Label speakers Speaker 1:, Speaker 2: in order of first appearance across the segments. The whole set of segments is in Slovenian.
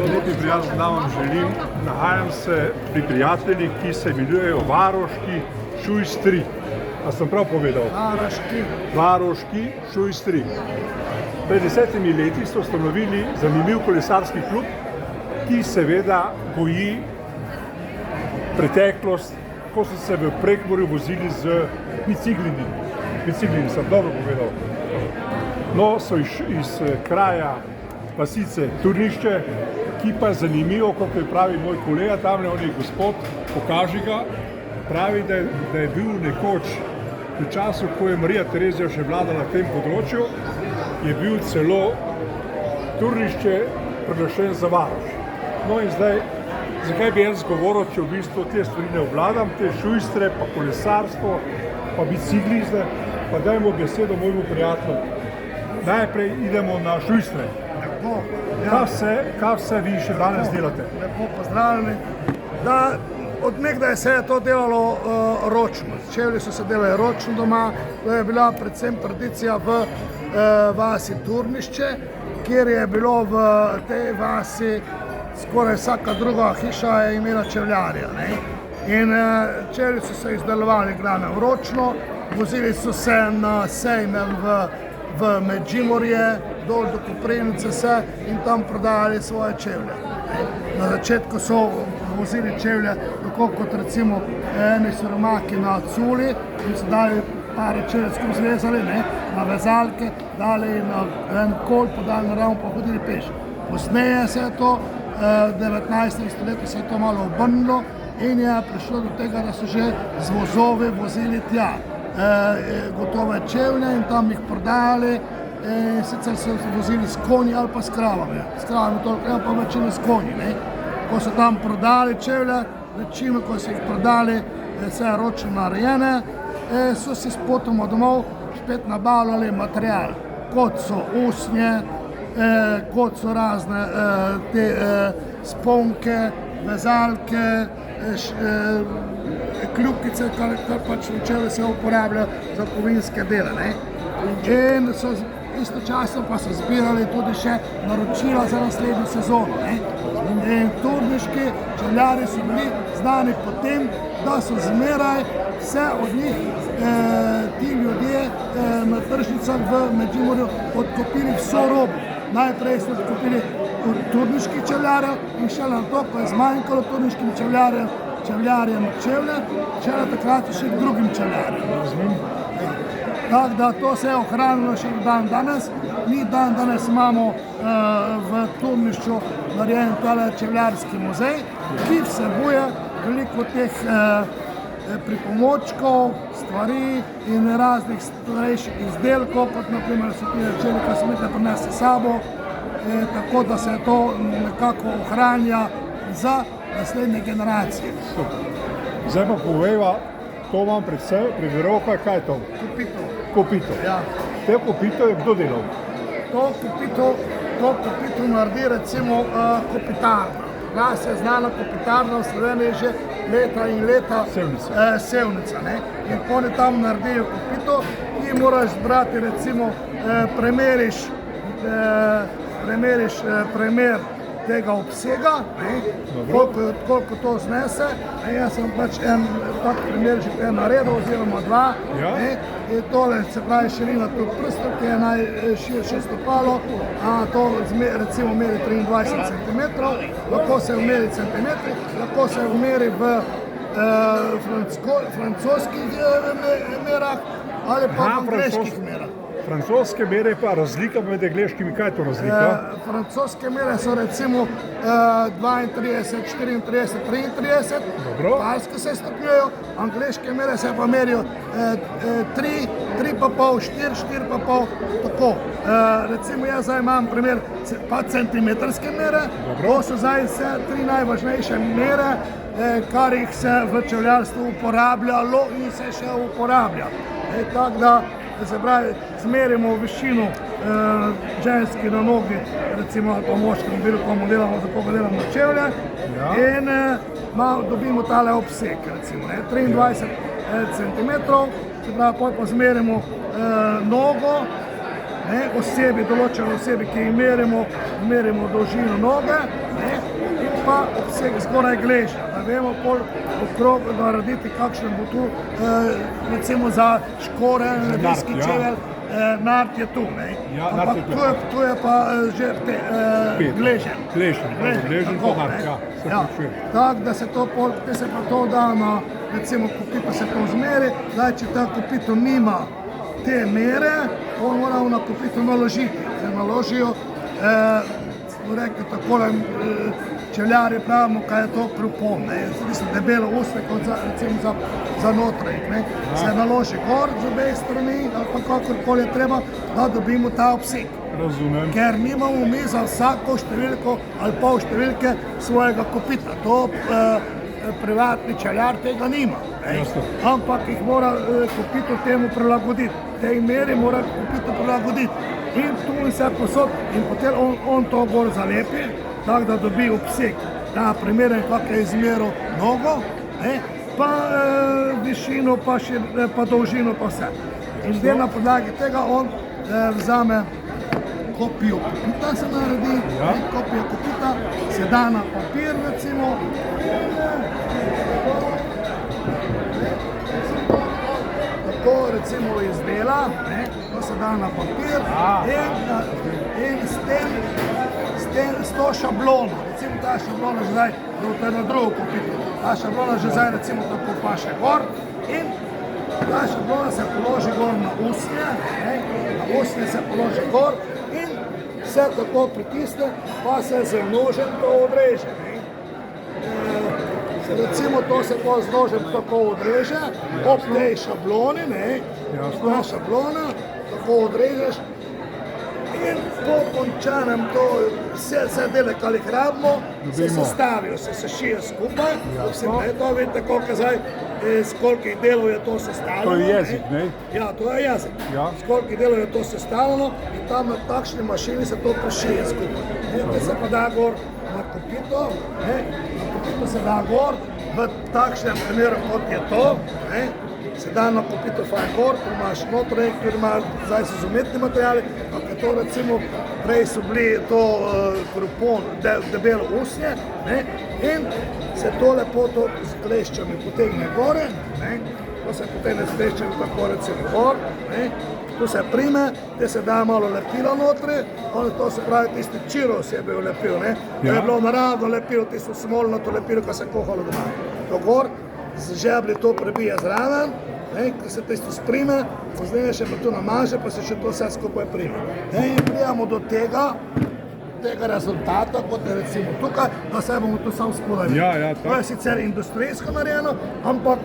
Speaker 1: Lepi prijatelj, da vam želim. Nahajam se pri prijateljih, ki se imenujejo Varoški šujstri. A sem prav povedal? Varoški šujstri. Pred 10 leti so ustanovili zanimiv kolesarski klub, ki seveda goji preteklost, ko so se v Prekmurju vozili z biciklimi. Biciklimi, sem dobro povedal. No, so iz kraja vasice Turnišče, ki pa je zanimivo, kot je pravi moj kolega, tamle on je gospod, pokaži ga, pravi, da je bil nekoč v času, ko je Marija Terezija še vladala na tem področju, je bil celo Turnišče proglašen za varoš. No in zdaj, zakaj bi jaz govoril, če v bistvu te stvari ne obvladam, te šujstre, pa kolesarstvo, pa bicikliste, pa dajmo besedo mojemu prijatelju. Najprej idemo na šujstre. Kaj vse vi še danes delate?
Speaker 2: Lepo pozdravljeni. Od nekdaj se je to delalo ročno. Čevlji so se delali ročno doma. To je bila predvsem tradicija v vasi Turnišče, kjer je bilo v tej vasi skoraj vsaka druga hiša je imela čevljarja. In čevlji so se izdelovali glavno ročno, vozili so se na sejme v Medžimorje, dol do Koprivnice se in tam prodajali svoje čevlje. Na začetku so vozili čevlje, tako kot recimo eni siromaki na Culi, in so dali par čevlje skupaj zvezali, na vezalke, dali na en kol, podali naravno, pa hodili peš. Pozneje se je to, v 19. stoletju se je to malo obrnilo in je prišlo do tega, da so že z vozovi vozili tja gotove čevlje in tam jih prodajali. Sicer so vozili s konji ali pa s kravami. S kravami toliko, pa večino s konji. Ko so tam prodali čevlje, večino, ko so jih prodali, vse ročno narejene, so si spotoma domov spet nabavljali material, kot so usnje, kot so razne te sponke, vezalke, kljukice, kar pač čevlje se uporabljajo za kovinske dele. In so istočasno pa so zbirali tudi še naročila za naslednjo sezono. In turniški čevljarji so bili znani po tem, da so zmeraj vse od njih ti ljudje na tržnicah v Medžimorju odkupili vso robo. Najprej so odkupili od turniških čevljarjev in šele na to, ko je zmanjkalo turniškim čevljarjem čevlje, šele takrat še drugim čevljarjem. Tako da to se je ohranilo še dan danes. Mi dan danes imamo v Turnišču narejen tale čevljarski muzej, ki vsebuje veliko teh pripomočkov, stvari in raznih starejših izdelkov, kot naprimer so ti čevlji, ki smete prinesti s sabo, tako da se to nekako ohranja za naslednje generacije.
Speaker 1: Zdaj pa povejva, to vam pred roka, kaj je to? Kopito.
Speaker 2: Ja.
Speaker 1: Te kopito je kdo delal?
Speaker 2: To kopito naredi recimo kopitarna. Nas je znana kopitarna v Sloveniji že leta in leta. Sevnica. In oni tam naredijo kopito, ti moraš zbrati recimo, premeriš premer tega obsega, koliko to znese. Jaz sem pač en tak primer že naredil, oziroma dva. In tole se pravi širina tog prsta, ki je najširše stopalo, to recimo meri 23 cm, lahko se umeri centimetri, lahko se umeri v francoskih merah ali pa v angleških merah.
Speaker 1: Francoske mere pa razlika med angleškimi, kaj je to razlika?
Speaker 2: Francoske mere so recimo 32, 34, 33, palske se stopnjujejo, angleške mere se pa merijo 3, 3,5, 4, 4,5, tako. Recimo jaz zdaj imam primer pa centimetrske mere, to so zdaj vse 3 najvažnejše mere, kar jih se v čevljarstvu uporabljalo in se še uporablja. Tako da se pravi, zmerimo višino ženski na nogi, recimo ali pa moškim, bilo komu delamo, za koga delamo čevlje, in dobimo tale obseg, recimo, 23 cm, se pravi, pol pa zmerimo nogo, ne, osebi, določene osebi, ki jim merimo dolžino noge, ne, in pa obseg zgoraj gležnja, da vemo pol okrog narediti, kakšen bo tu, recimo za škoren, nedeljski čevelj, nart je tu, ne.
Speaker 1: Ja,
Speaker 2: Ampak
Speaker 1: nart je tu.
Speaker 2: tu je pa že gležen.
Speaker 1: Gležen,
Speaker 2: tako,
Speaker 1: nart,
Speaker 2: ne.
Speaker 1: ja, se
Speaker 2: Ja,
Speaker 1: vključuje.
Speaker 2: tako da se to pol, te se pa to da na, recimo, kopito se to zmeri, zdaj, če ta kopito nima te mere, on moramo na kopito naložiti. Se naložijo, smo rekli takole, čevljarji pravimo, kaj je to krupon, ne, mislim, debelo usne, kot za, recimo za notranjik, ne, se naloži gor z obeh strani, ali pa kakorkoli je treba, da dobimo ta obseg.
Speaker 1: Razumem.
Speaker 2: Ker nimamo mi za vsako številko ali pol številke svojega kopita. To privatni čevljar tega nima. Ne?
Speaker 1: Jasno.
Speaker 2: Ampak jih mora kopito temu prilagoditi. Tej meri mora kopito prilagoditi. In tu in vse posod. In potem on to gor zalepi, tako da dobi obseg. Da primeren, kak je izmeril nogo, ne? Pa višino, pa dolžino, pa vse. In zdaj na podlagi tega on vzame kopijo kopita, se naredi,
Speaker 1: Ja.
Speaker 2: kopijo kopita, se da na papir, recimo, tako recimo izdela, ne, to se da na papir in s to šablono, recimo ta šablona že zdaj, to je na drugo kopito, ta šablona že zdaj recimo tako paše gor in ta šablona se položi gor na usnje, ne, na usnje se položi gor in se tako pritisne, pa se z nožem to odreže. Recimo to se pa z nožem tako odreže, ob tej šabloni, ne, ta šablona, tako odrežeš in po končanem to vse dele, kar jih rabimo, se sestavijo, se sešijo skupaj, to vidite, koliko zdaj, s kolikih delov je to sestavljeno.
Speaker 1: To je jezik, ne?
Speaker 2: Ja, to je jezik.
Speaker 1: Ja.
Speaker 2: S kolikih delov je to sestavljeno in tam na takšni mašini se to prešije skupaj. Te se pa da gor na kopito, ne? Na kopito se da gor, v takšnem primeru, kot je to, ne? Se da na kopito fajn gor, tu imaš notranjik, tu imaš, zdaj so z umetni materiali, ampak je to recimo, prej so bili to krupon, debelo usnje, ne? In se to lepo to z kleščami potegne gore, ne? To se potegne z kleščami tako recimo gor, ne? Tu se prime, te se da malo lepila notri, to se pravi tisti čiro se je bil lepil, ne? To je bilo naravno lepilo, tisto smolnato lepilo, ko se je kuhalo doma. To gor, z žeblji to prebije zraven, ko se tisto sprime, pozneje še pa tu namaže, pa se še to vse skupaj prime. In prijamo do tega rezultata, kot je recimo tukaj, da se bomo tu sam spodali.
Speaker 1: Ja,
Speaker 2: To je sicer industrijsko narejeno, ampak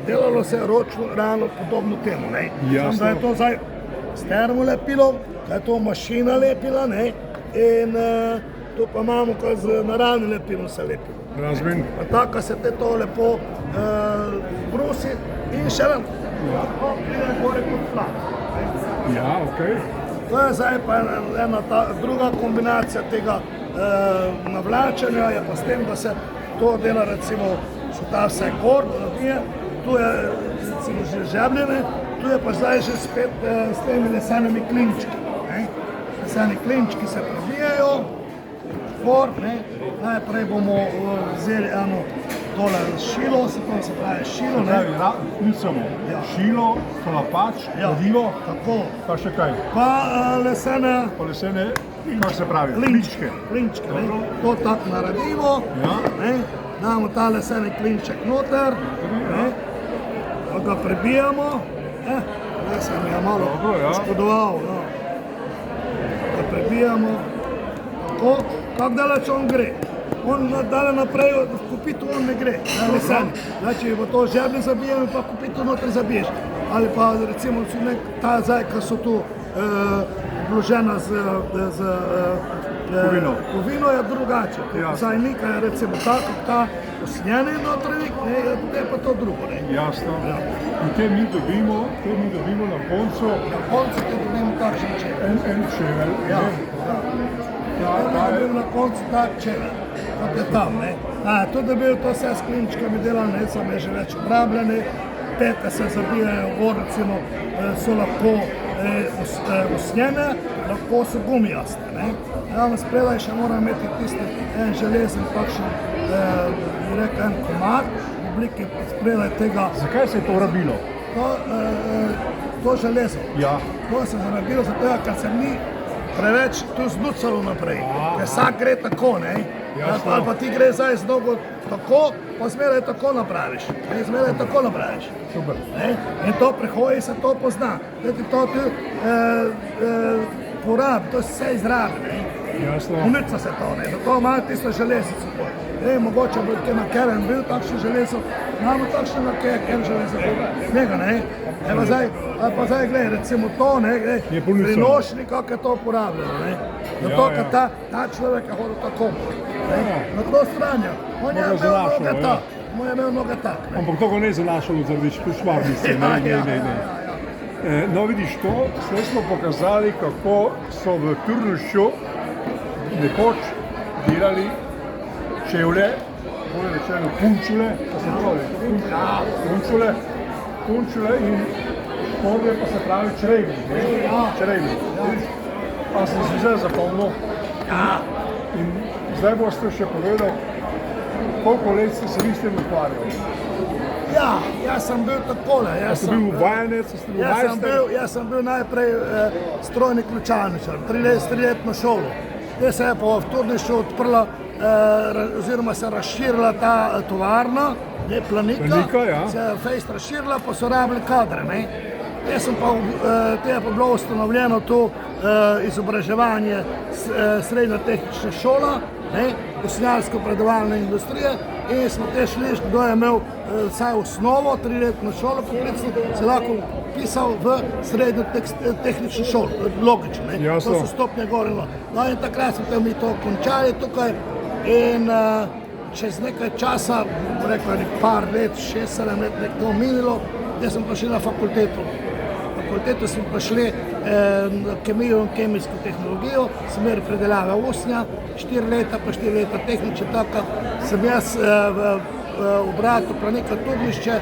Speaker 2: delalo se ročno, realno podobno temu. Samo da je to zdaj s termolepilom, da je to mašina lepila, ne? In tu pa imamo, ko z naravnim lepilom se lepilo.
Speaker 1: Razumem.
Speaker 2: Pa tako se te to lepo brusi in še lahko pride gore kot flat.
Speaker 1: Ja, okej.
Speaker 2: To je zdaj pa ena druga kombinacija tega navlačenja, je pa s tem, da se to dela recimo, se ta vse gor, nabije, tu je recimo že žebljene, tu je pa zdaj že spet s temi lesenimi klinčki. Leseni klinčki se prebijajo, gor, najprej bomo vzeli eno dole šilo, se pravi šilo,
Speaker 1: Šilo, kolapač, kladivo,
Speaker 2: tako,
Speaker 1: pa še kaj?
Speaker 2: pa lesene
Speaker 1: Lesene, kako se pravi?
Speaker 2: klinčke, to tako naredimo, damo ta leseni klinček noter, pa ga prebijamo, lesen je malo škodoval, ga prebijamo, tako, kako daleč on gre. On dale naprej, v kopitu on ne gre, lesen. Če bo to žeblje zabijemo, pa kopitu noter zabiješ. Ali pa recimo ta zdaj, ki so tu obložena z kovino, je drugače. Zdaj nekaj je recimo tako, ta usnjeni notranjik, je pa to drugo.
Speaker 1: Jasno. In te mi dobimo na koncu.
Speaker 2: Na koncu te dobimo takšen čevelj.
Speaker 1: En čevelj.
Speaker 2: Na koncu tak čevelj, kot je tam. To, da bi to vse s klinčkami delali, sem je že več obrabljeni, pete se zabijajo gor, recimo, so lahko usnjene, lahko so gumijaste. Ne? Ravno spredaj še mora imeti tisti en železen, takšen, bi rekel, en komad v obliki spredaj tega.
Speaker 1: Zakaj se je to rabilo?
Speaker 2: To železo.
Speaker 1: Ja.
Speaker 2: To se je rabilo zato, ker se ni preveč tu znucalo naprej, ker vsak gre tako, ne? Ali pa ti gre zdaj z nogo tako, pa zmeraj tako napraviš. Zmeraj tako napraviš.
Speaker 1: Super.
Speaker 2: In to prihoji se to pozna. Da ti to tu porabi, to se vse izrabi.
Speaker 1: Jasno.
Speaker 2: Umica se to, ne? Zato ima tisto železico. Mogoče bo kje na Keren bil takšno železo, imamo takšno na Keren železo. Njega, ne? Pa zdaj, gledaj, recimo to, ne? Pri nošnji, kako je to uporabljeno, ne? Zato, ker ta človek je hodil tako. Na to stranje. On je imel noge tak.
Speaker 1: Ampak to ga ne je zanašalo zaradi švarnice. No, vidiš to, zdaj smo pokazali, kako so v Turnišču nekoč delali čevlje, bolje rečeno punčule, punčule in spodnje pa se pravi črevlji. Pa sem si zdaj zapomnil. In zdaj boste še povedal, koliko let ste se vi s tem ukvarjali.
Speaker 2: Ja, jaz sem bil takole.
Speaker 1: Ste bil vajenec, ste bil majster?
Speaker 2: Jaz sem bil najprej strojni ključavničar, 3-letno šolo. Zdaj se je pa v Turnišču odprla, oziroma se razširila ta tovarna, Planika, se je fejst razširila, pa so rabili kadre. Te je pa bilo ustanovljeno tu izobraževanje srednja tehnična šola, usnjarsko-predelovalne industrije in smo te šli, kdo je imel vsaj osnovo, 3-letno šolo poklicno, se lahko pisal v srednjo tehnično šolo, logično, to so stopnje gor in no in takrat smo mi to končali tukaj in čez nekaj časa, rekel je par let, 6-7 let nekdo minilo, jaz sem pa šli na fakulteto. Na fakulteto smo pa šli kemijo in kemijsko tehnologijo, smer predelave usnja, 4 leta, pa 4 leta tehnična taka, sem jaz v obratu Planika Turnišče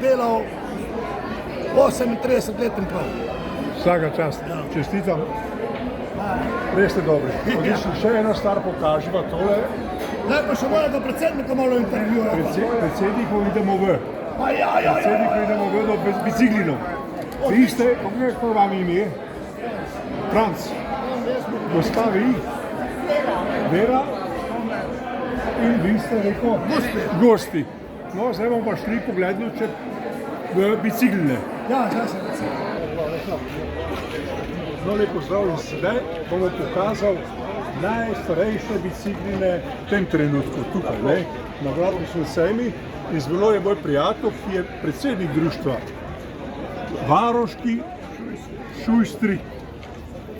Speaker 2: delal 38 let in pol.
Speaker 1: Vsaka čast, čestitam. Res ste dobri. Še eno stvar pokaživa tole.
Speaker 2: Zdaj pa še mojega predsednika malo intervjuja.
Speaker 1: Predsedniku idemo v. Predsedniku idemo v do biciklinov. Vi ste, kako vam ime? Franc. Gospa vi? Vera. In vi ste rekel? Gosti. No, zdaj bomo pa šli pogledati v bicikline.
Speaker 2: Ja, zdaj sem bicikline.
Speaker 1: No, lepo zdrav in sedaj bomo pokazal najstarejše bicikline v tem trenutku tukaj, na Gradnični sejmi. In z menoj je moj prijatelj, ki je predsednik društva Varoški šujstri.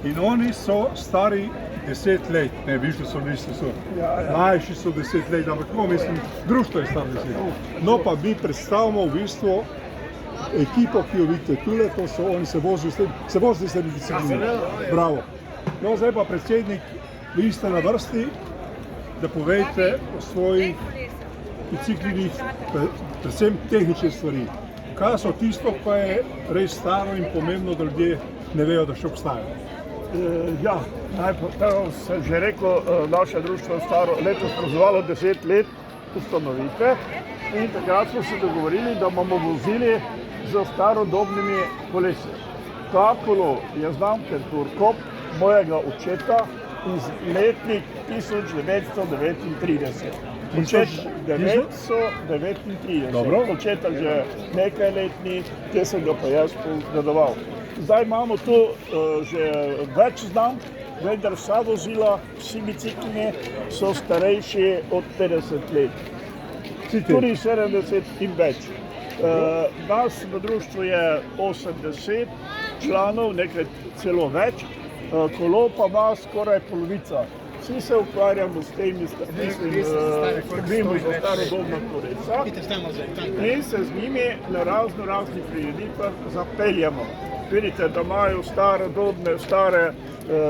Speaker 1: In oni so stari 10 let, ne, višli so, mlajši so 10 let, ampak tako mislim, društvo je star 10 let. No, pa mi predstavimo v bistvu ekipo, ki jo vidite tule, to so oni se vozijo s tem biciklinami. Bravo. No, zdaj pa predsednik, vi ste na vrsti, da povejte o svojih biciklinih, predvsem tehnične stvari. Kaj so tisto, pa je res staro in pomembno, da ljudje ne vejo, da še obstajajo?
Speaker 3: Ja, najprej sem že rekel, naše društvo je staro, letos praznovalo 10 let ustanovitve in takrat smo se dogovorili, da bomo vozili z starodobnimi kolesi. Ta kolo je znamke Turkop, mojega očeta iz letnik 1939. Očet 939, očeta že nekaj letni, te sem ga pa jaz podedoval. Zdaj imamo tu že več znamk, vendar vsa vozila, vsi bicikli so starejši od 50 let. Tudi 70 in več. Nas v društvu je 80 članov, nekaj celo več, kolo pa ima skoraj polovica vsi se ukvarjamo s temi skrbimo za starodobna kolesa in se z njimi na raznih prireditvah zapeljamo. Vidite, da imajo starodobne,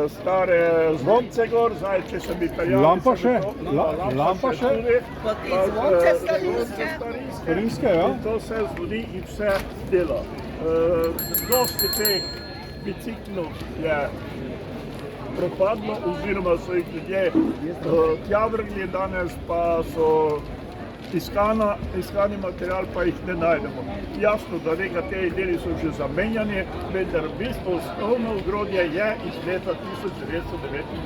Speaker 3: stare zvonce gor, zdaj, če sem Italijani...
Speaker 1: Lampa še?
Speaker 3: Tudi.
Speaker 4: Zvonce
Speaker 1: Starinske, ja.
Speaker 3: In to se zgodi in vse dela. Dosti teh biciklov je propadlo, oziroma so jih ljudje tja vrgli, danes pa so iskani material, pa jih ne najdemo. Jasno, da nekateri deli so že zamenjani, vendar v bistvu osnovno ogrodje je iz leta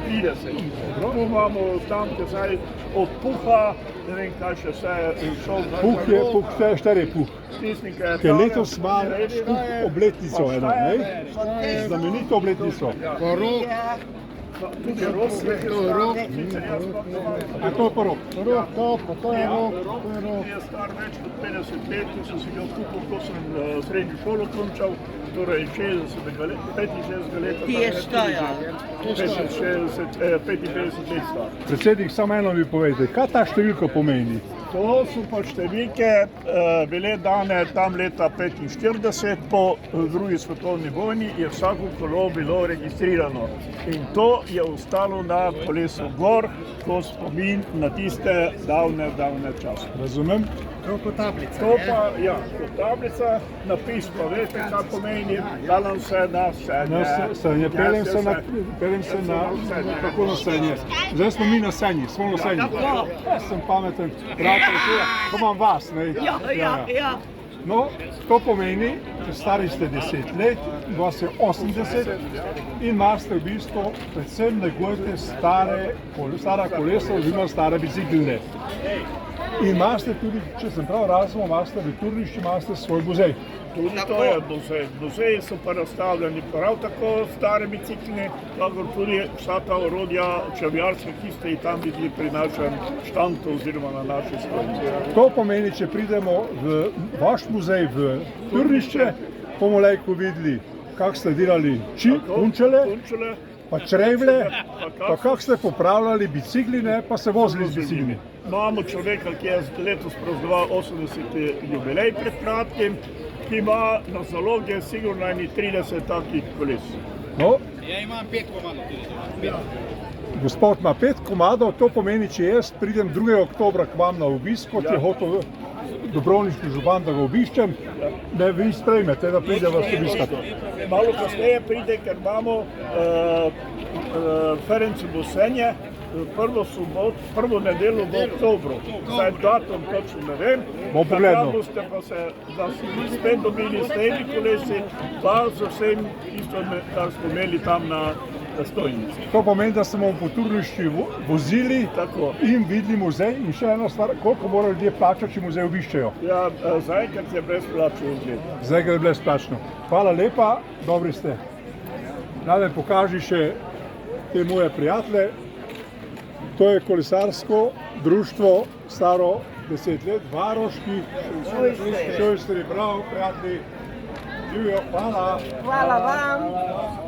Speaker 3: 1939. Tu imamo ostanke zdaj od puha, ne vem kaj še vse je šel.
Speaker 1: Puh, štiri je puh. Ker letos ima obletnico eno, ne? Znamenito obletnico.
Speaker 3: Tudi rok,
Speaker 1: A to je pa rok?
Speaker 2: To je rok.
Speaker 3: je star več kot 50 let, in sem si ga kupil, ko sem srednjo šolo končal, torej 65 leta.
Speaker 4: Ti je staja.
Speaker 3: 55 let star.
Speaker 1: Predsednik, samo eno mi povejte, kaj ta številka pomeni?
Speaker 3: To so pa številke bile dane tam leta 1945, po drugi svetovni vojni je vsako kolo bilo registrirano. In to je ostalo na kolesu gor, ko spomin na tiste davne čase.
Speaker 1: Razumem?
Speaker 3: To pa, ja, kot tablica, napis pa veste, kaj pomeni, da nam se na senje.
Speaker 1: Peljem se na, kako na senje. Zdaj smo mi na senji, smo na senji. Jaz sem pameten, ko imam vas, ne?
Speaker 4: Ja.
Speaker 1: No, to pomeni, da stari ste 10 let, vas je 80 in imate v bistvu predvsem negujete stara kolesa oziroma stare bicikline. In imate tudi, če sem prav razumel, imate v turnišču svoj muzej.
Speaker 3: Tudi to je muzej. Muzeji so pa razstavljeni prav tako stare bicikline, kakor tudi vsa ta orodja čevljarska, ki ste jih tam videli pri našem štantu oziroma na naši stolnici.
Speaker 1: To pomeni, če pridemo v vaš muzej v turnišče, bomo lahko videli, kako ste delali punčele, pa črevlje, pa kako ste popravljali bicikline, pa se vozili z bicikli.
Speaker 3: Imamo človeka, ki je letos praznoval 80. jubilej pred kratkim, ki ima na zaloge sigurno 30 takih koles.
Speaker 1: No,
Speaker 5: Ja imam 5 komadov tudi.
Speaker 1: gospod ima 5 komadov, to pomeni, če jaz pridem 2. oktobra k vam na obisk, kot je hotel Dobrovniški župan, da ga obiščem, me vi sprejmete, da pride vas obiskati.
Speaker 3: Malo kasneje pride, ker imamo Ferencovo senje, prvo nedeljo v oktobru. Zdaj datum točno ne vem.
Speaker 1: Bom pogledal.
Speaker 3: Takrat boste pa se, da si spet dobili s temi kolesi, pa z vsem isto, kar smo imeli tam na stojnici.
Speaker 1: To pomeni, da se bomo po turnišču vozili
Speaker 3: Tako.
Speaker 1: in videli muzej. In še ena stvar, koliko morajo ljudje plačati, če muzej obiščejo.
Speaker 3: Ja, zaenkrat je brezplačno vzgled.
Speaker 1: Zdaj gre brezplačno. Hvala lepa, dobri ste. Naj pokaži še te moje prijatelje. To je kolesarsko društvo, staro 10 let, Varoški, Šojstri, prav, prijatelji. Živijo, hvala.
Speaker 4: Hvala vam.